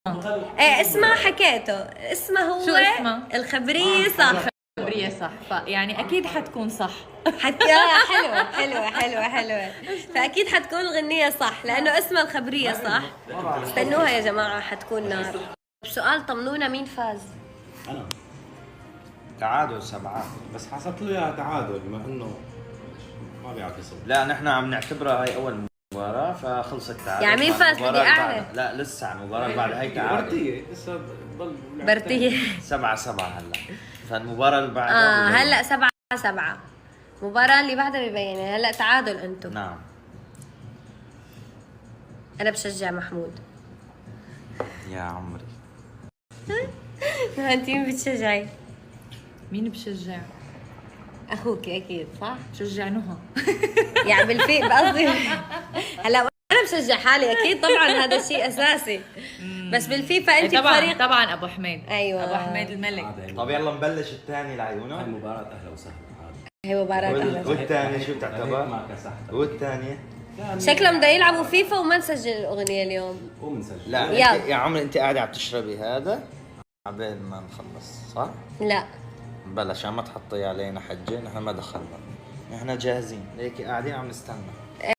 ايه اسمها حكيته، اسمها هو شو اسمها؟ الخبرية صح. خبرية صح، يعني أكيد حتكون صح. حلوة حلوة حلوة حلوة. فأكيد حتكون الغنية صح لأنه اسمها الخبرية صح. استنوها يا جماعة حتكون نار. سؤال طمنونا مين فاز؟ انا تعادل 7. بس حسبت له اياها تعادل بما انه ما بيعكسوا. لا نحن عم نعتبرها هاي اول مباراة فخلصت تعادل. يعني مين فاز؟ بدي أعرف. لا لسه المباراة اللي بعدها هي تعادل. برتية لسه ضل برتية 7-7 هلا. فالمباراة اللي بعدها هلا 7-7. المباراة اللي بعدها ببينها. هلا تعادل انتم. نعم. أنا بشجع محمود. يا عمري أنت مين بتشجعي؟ مين بشجع؟ أخوك أكيد صح؟ بشجع نهى. يعني بالفي قصدي هلا انا بشجع حالي اكيد طبعا هذا شيء اساسي. بس بالفيفا انت طبعا بفريق. طبعا أبو حميد. أيوة. أبو حميد الملك. طب يلا نبلش الثاني هاي لعيونه. مباراة اهلا وسهلا عادي. هي مباراة أهلا. والثانية شو تعتبر؟ ما كسحت. والثانية شكلهم بده يلعبوا فيفا وما نسجل الاغنيه اليوم. هو منسجل. لا يلا. انت يا عمري انت قاعدة عم تشربي هذا عبين ما نخلص صح؟ لا بلش عم تحطي علينا حجة، نحن ما دخلنا، نحن جاهزين، ليكي قاعدين عم نستنى.